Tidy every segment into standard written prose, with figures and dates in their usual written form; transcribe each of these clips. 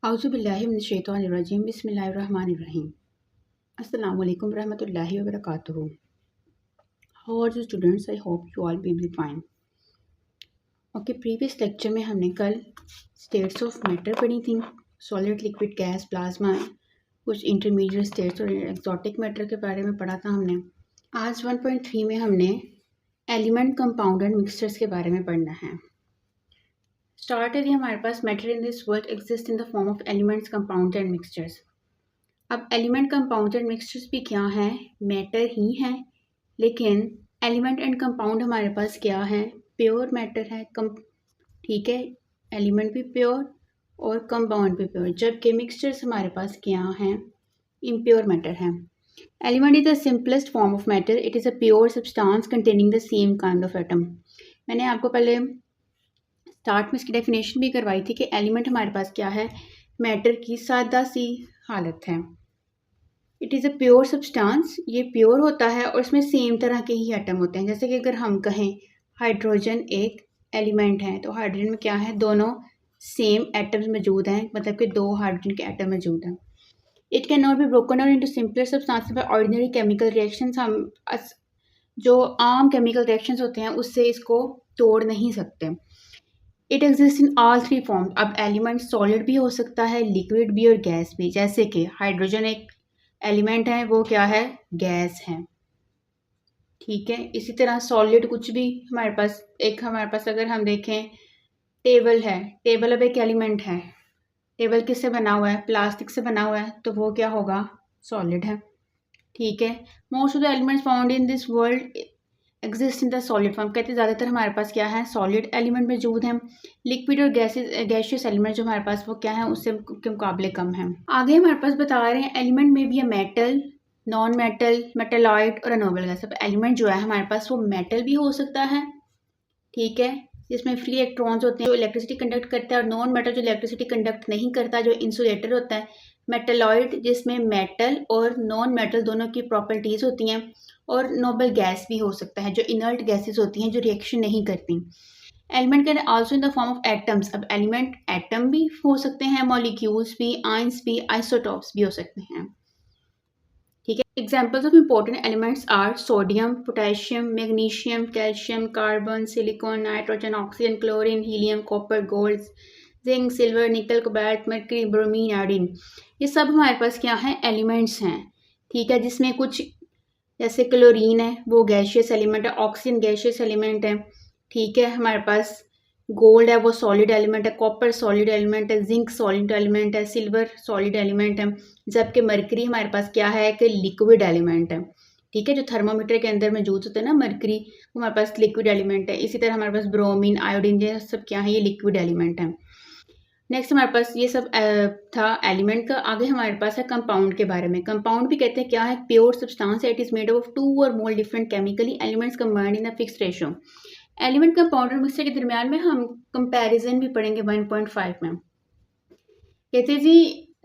औज़ुबिल्लाहि मिनश्शैतानिर्रजीम बिस्मिल्लाहिर्रहमानिर्रहीम। अस्सलामु अलैकुम रहमतुल्लाहि व बरकातुहू। How are you students? I hope you all will be fine. Okay, previous lecture में हमने कल स्टेट्स ऑफ मैटर पढ़ी थी, सॉलिड, लिक्विड, गैस, प्लाज्मा, कुछ इंटरमीडिएट स्टेट्स और एक्सोटिक मैटर के बारे में पढ़ा था हमने। आज 1.3 में हमने एलिमेंट, कंपाउंड एंड मिक्सचर्स के बारे में पढ़ना है। स्टार्ट है हमारे पास matter in this world exist in the form of elements, compound and mixtures. अब एलिमेंट, कंपाउंड एंड मिक्सचर्स भी क्या हैं? मैटर ही हैं, लेकिन एलिमेंट एंड कंपाउंड हमारे पास क्या है? प्योर मैटर है। ठीक है, एलिमेंट भी प्योर और कंपाउंड भी प्योर, जबकि मिक्सचर्स हमारे पास क्या हैं? इम्प्योर मैटर है। Element is the simplest form of matter, it is a pure substance containing the same kind of atom. मैंने आपको पहले स्टार्ट में इसकी डेफिनेशन भी करवाई थी कि एलिमेंट हमारे पास क्या है? मैटर की सादा सी हालत है। It is a pure substance, ये प्योर होता है और इसमें सेम तरह के ही एटम होते हैं। जैसे कि अगर हम कहें हाइड्रोजन एक एलिमेंट है, तो हाइड्रोजन में क्या है? दोनों सेम एटम्स मौजूद हैं, मतलब कि दो हाइड्रोजन के एटम मौजूद हैं। It can not be broken down into simpler substances by ordinary chemical reactions. हम जो आम केमिकल रिएक्शंस होते हैं उससे इसको तोड़ नहीं सकते। It exist in all three form. अब एलिमेंट सॉलिड भी हो सकता है, लिक्विड भी और गैस भी। जैसे कि हाइड्रोजन एक एलिमेंट है, वो क्या है? गैस है। ठीक है, इसी तरह सॉलिड कुछ भी हमारे पास अगर हम देखें टेबल है, टेबल अब एक एलिमेंट है। टेबल किससे बना हुआ है? प्लास्टिक से बना हुआ है, तो वो क्या होगा? सॉलिड है। ठीक है, most of the elements found in this world exist in the solid form. कहते हैं ज़्यादातर हमारे पास क्या है? सॉलिड एलिमेंट मौजूद हैं। लिक्विड और गैसियस एलिमेंट जो हमारे पास वो क्या है? उससे के मुकाबले कम है। आगे हमारे पास बता रहे हैं एलिमेंट में भी है मेटल, नॉन मेटल, मेटेलॉइड और नोबल गैस। अब एलिमेंट जो है हमारे पास वो मेटल भी हो सकता है, ठीक है, जिसमें फ्री इलेक्ट्रॉन्स होते हैं जो इलेक्ट्रिसिटी कंडक्ट करता है, और नॉन मेटल जो इलेक्ट्रिसिटी कंडक्ट नहीं करता, जो इंसुलेटर होता है। मेटेलॉइड जिसमें मेटल और नॉन मेटल दोनों की प्रॉपर्टीज़ होती हैं, और नोबल गैस भी हो सकता है जो इनर्ट गैसेस होती हैं जो रिएक्शन नहीं करती। Element can also in the form of atoms. अब एलिमेंट एटम भी हो सकते हैं, मॉलिक्यूल्स भी, आयंस भी, आइसोटॉप्स भी हो सकते हैं। ठीक है, examples of important elements are sodium, potassium, magnesium, calcium, carbon, silicon, nitrogen, oxygen, chlorine, helium, copper, gold, zinc, silver, nickel, cobalt, mercury, bromine, iodine. ये सब हमारे पास क्या है? एलिमेंट्स हैं। ठीक है, जिसमें कुछ जैसे क्लोरीन है वो गैशियस एलिमेंट है, ऑक्सीजन गैशियस एलिमेंट है। ठीक है, हमारे पास गोल्ड है वो सॉलिड एलिमेंट है, कॉपर सॉलिड एलिमेंट है, जिंक सॉलिड एलिमेंट है, सिल्वर सॉलिड एलिमेंट है, जबकि मरकरी हमारे पास क्या है? कि लिक्विड एलिमेंट है। ठीक है, जो थर्मोमीटर के अंदर मौजूद होता है ना मरकरी, वो हमारे पास लिक्विड एलिमेंट है। इसी तरह हमारे पास ब्रोमीन, आयोडीन, ये सब क्या है? ये लिक्विड एलिमेंट है। नेक्स्ट हमारे पास ये सब था एलिमेंट का। आगे हमारे पास है कंपाउंड के बारे में। कंपाउंड भी कहते हैं क्या है? प्योर सब्सटेंस है। It is made of two और more different chemically elements combined in a fix ratio. Element, compound और मिक्सचर के दरमियान में हम कंपैरिजन भी पढ़ेंगे 1.5 में। कहते जी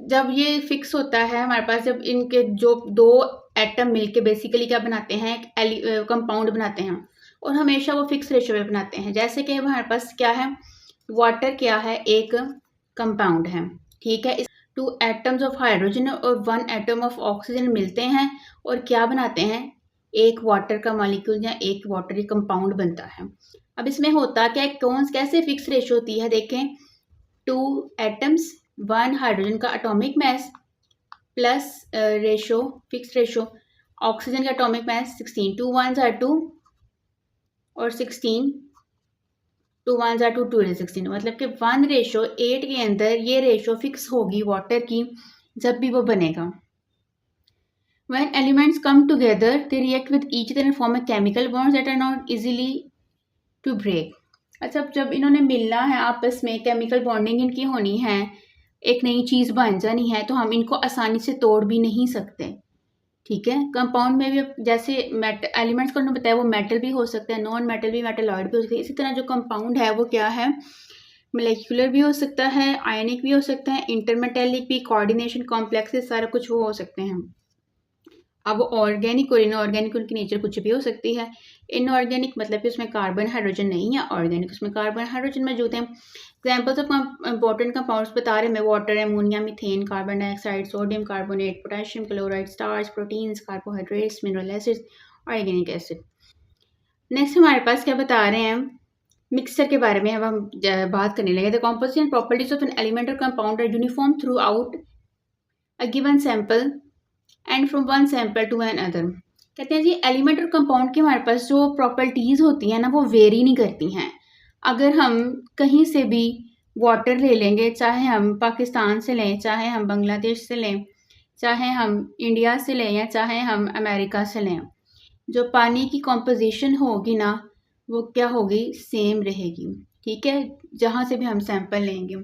जब ये फिक्स होता है हमारे पास, जब इनके जो दो एटम मिलके बेसिकली क्या बनाते हैं? कंपाउंड बनाते हैं, और हमेशा वो फिक्स रेशियो में बनाते हैं। जैसे कि हमारे पास क्या है? वाटर क्या है? एक कंपाउंड है। ठीक है, इस टू एटम्स ऑफ हाइड्रोजन और वन एटम ऑफ ऑक्सीजन मिलते हैं और क्या बनाते हैं? एक वाटर का मॉलिक्यूल या एक वाटर कंपाउंड बनता है। अब इसमें होता क्या है? कैसे फिक्स रेशियो होती है? देखें, टू एटम्स, वन हाइड्रोजन का atomic mass plus ratio, fix ratio, oxygen का एटॉमिक मास 16, 2 1s are 2 और 16, 2 1s are 2, 2 is 16, मतलब कि 1:8 के अंदर ये रेशो फिक्स होगी वाटर की जब भी वो बनेगा। When elements come together, they react with each other and form a chemical bonds that are not easily to break. अच्छा, जब इन्होंने मिलना है आपस में, केमिकल बॉन्डिंग इनकी होनी है, एक नई चीज़ बन जानी है, तो हम इनको आसानी से तोड़ भी नहीं सकते। ठीक है, कंपाउंड में भी जैसे एलिमेंट्स को उन्होंने बताया वो मेटल भी हो सकता है, नॉन मेटल भी, मेटेलॉइड भी हो सकता है। इसी तरह जो कंपाउंड है वो क्या है? मोलेक्युलर भी हो सकता है, आयनिक भी हो सकता है, इंटरमेटेलिक भी, कोऑर्डिनेशन, कॉम्प्लेक्सेस, सारा कुछ वो हो सकते हैं। अब ऑर्गेनिक और इनऑर्गेनिक उनकी नेचर कुछ भी हो सकती है। इनऑर्गेनिक मतलब कि उसमें कार्बन हाइड्रोजन नहीं है, ऑर्गेनिक उसमें कार्बन हाइड्रोजन मौजूद है। एग्जाम्पल्स ऑफ इंपॉर्टेंट कंपाउंड्स बता रहे हैं water, ammonia, methane, carbon dioxide, sodium carbonate, potassium chloride, starch, proteins, carbohydrates, mineral acids, organic acid. Next हमारे पास क्या बता रहे हैं, मिक्सचर के बारे में अब हम बात करने लगे। The composition properties of an element और compound are uniform throughout a given sample and from one sample to another. कहते हैं जी एलिमेंट और कंपाउंड की हमारे पास जो प्रॉपर्टीज़ होती हैं ना वो वेरी नहीं करती हैं। अगर हम कहीं से भी वाटर ले लेंगे, चाहे हम पाकिस्तान से लें, चाहे हम बांग्लादेश से लें, चाहे हम इंडिया से लें या चाहे हम अमेरिका से लें, जो पानी की कॉम्पोजिशन होगी ना वो क्या होगी, सेम रहेगी। ठीक है, जहाँ से भी हम सैंपल लेंगे।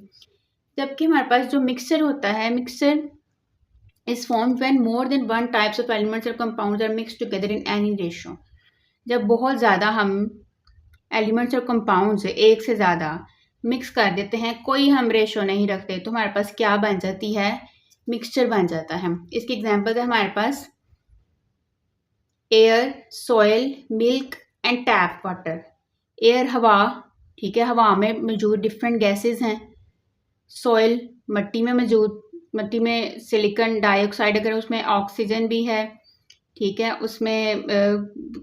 जबकि हमारे पास जो मिक्सचर होता है, mixture is formed when more than one types of elements or compounds are mixed together in any ratio। जब बहुत ज़्यादा हम एलिमेंट्स और कंपाउंड्स एक से ज़्यादा मिक्स कर देते हैं, कोई हम रेशो नहीं रखते, तो हमारे पास क्या बन जाती है, मिक्सचर बन जाता है। इसकी एग्जांपल है हमारे पास air, soil, milk and tap water. Air हवा, ठीक है, हवा में मौजूद डिफरेंट गैसेस हैं। सॉयल मट्टी में मौजूद, मट्टी में सिलिकॉन डाइऑक्साइड, अगर उसमें ऑक्सीजन भी है, ठीक है, उसमें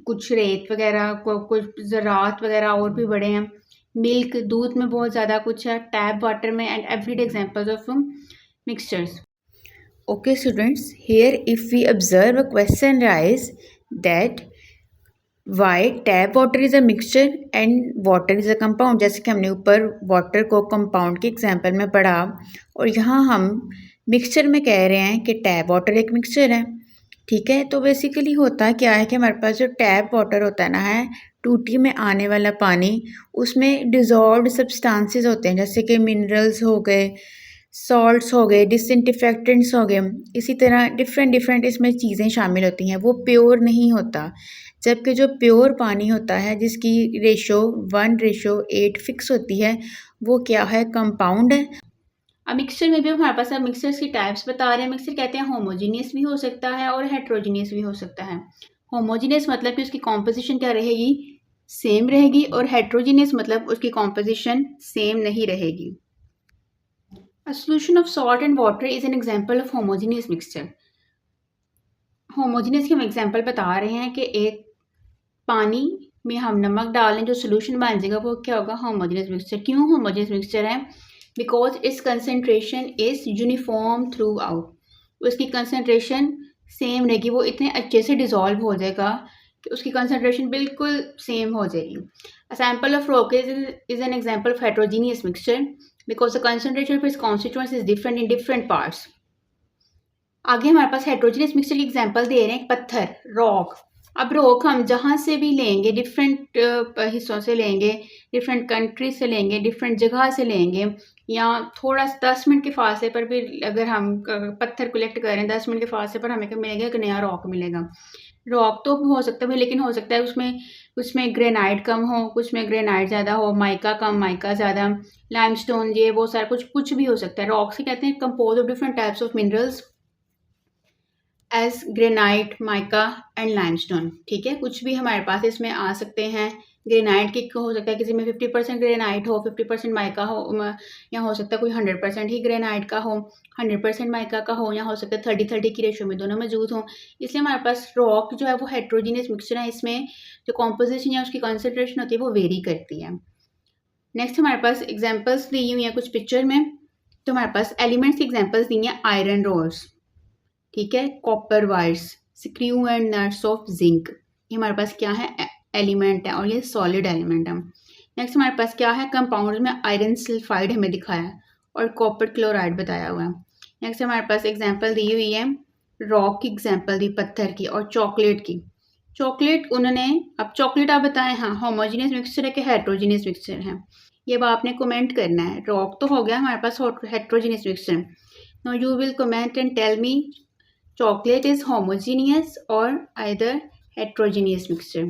कुछ रेत वगैरह, कुछ ज़रात वगैरह और भी बड़े हैं। मिल्क, दूध में बहुत ज़्यादा कुछ है। टैप वाटर में, and everyday examples of mixtures. Okay students, here if we observe a question rise that why tap water is a mixture and water is a compound. जैसे कि हमने ऊपर वाटर को कंपाउंड के एग्जाम्पल में पढ़ा, और यहाँ हम मिक्सचर में कह रहे हैं कि टैप वाटर एक मिक्सचर है। ठीक है, तो बेसिकली होता क्या है कि हमारे पास जो टैप वाटर होता है ना, है टूटी में आने वाला पानी, उसमें डिज़ोल्व्ड सब्सटेंसेस होते हैं, जैसे कि मिनरल्स हो गए, सॉल्ट्स हो गए, डिसइंफेक्टेंट्स हो गए, इसी तरह डिफरेंट इसमें चीज़ें शामिल होती हैं। वो प्योर नहीं होता। जबकि जो प्योर पानी होता है जिसकी रेशो 1:8 फिक्स होती है, वो क्या है, कंपाउंड है। अब मिक्सचर में भी हमारे पास अब मिक्सचर्स की टाइप्स बता रहे हैं। मिक्सचर कहते हैं होमोजीनियस भी हो सकता है और हेट्रोजीनियस भी हो सकता है। होमोजीनियस मतलब कि उसकी कॉम्पोजिशन क्या रहेगी, सेम रहेगी, और हेट्रोजीनियस मतलब उसकी कॉम्पोजिशन सेम नहीं रहेगी। A solution of salt and water is an example of homogeneous mixture। Homogeneous की हम एग्जांपल बता रहे हैं कि एक पानी में हम नमक डालें, जो सोल्यूशन बन जाएगा वो क्या होगा, होमोजीनियस मिक्सचर। क्यों होमोजीनियस मिक्सचर है, because it's concentration is uniform through out. उसकी कंसनट्रेशन सेम रहेगी, वो इतने अच्छे से डिजॉल्व हो जाएगा कि उसकी कंसनट्रेशन बिल्कुल सेम हो जाएगी। A sample of rock is an example of heterogeneous mixture because the concentration of its constituents is different in different parts. आगे हमारे पास हेट्रोजीनियस मिक्सचर की एग्जाम्पल दे रहे हैं, पत्थर, रॉक। अब रॉक हम जहाँ से भी लेंगे, डिफरेंट हिस्सों से लेंगे, डिफरेंट कंट्री से लेंगे, डिफरेंट जगह से लेंगे, या थोड़ा 10 मिनट के फासले पर भी अगर हम पत्थर कलेक्ट करें, 10 मिनट के फासले पर हमें क्या मिलेगा, एक नया रॉक मिलेगा। रॉक तो हो सकता है, लेकिन हो सकता है उसमें ग्रेनाइट कम हो, कुछ में ग्रेनाइट ज़्यादा हो, माइका कम, माइका ज़्यादा, लाइमस्टोन, ये वो सारा कुछ भी हो सकता है। रॉक से कहते हैं compose of different types of minerals as granite, mica and limestone. ठीक है, कुछ भी हमारे पास इसमें आ सकते हैं। ग्रेनाइट की हो सकता है किसी में 50% ग्रेनाइट हो, 50% माइका हो, या हो सकता है कोई 100% ही ग्रेनाइट का हो, 100% माइका का हो, या हो सकता है 30-30 की रेशो में दोनों मौजूद हों। इसलिए हमारे पास रॉक जो है वो हेट्रोजीनियस मिक्सचर है, इसमें जो कॉम्पोजिशन या उसकी कंसनट्रेशन होती है वो वेरी करती है। नेक्स्ट हमारे पास एग्जाम्पल्स दी हुई हैं कुछ पिक्चर में। तो हमारे पास एलिमेंट्स की एग्जाम्पल्स दी हैं, आयरन रोड्स, ठीक है, copper wires, screw and nuts of zinc. ये हमारे पास क्या है, एलिमेंट है, और ये सॉलिड एलिमेंट है। नेक्स्ट हमारे पास क्या है, कंपाउंड में आयरन सल्फाइड हमें दिखाया है और कॉपर क्लोराइड बताया हुआ है। नेक्स्ट हमारे पास एग्जांपल दी हुई है, रॉक की एग्जांपल दी, पत्थर की, और चॉकलेट की। चॉकलेट उन्होंने, अब चॉकलेट आप बताएं, हाँ होमोजीनियस मिक्सचर है कि हेट्रोजीनियस मिक्सचर है, ये अब आपने कमेंट करना है। रॉक तो हो गया हमारे पास heterogeneous mixture. Now you will comment and tell me chocolate is homogeneous or either heterogeneous mixture।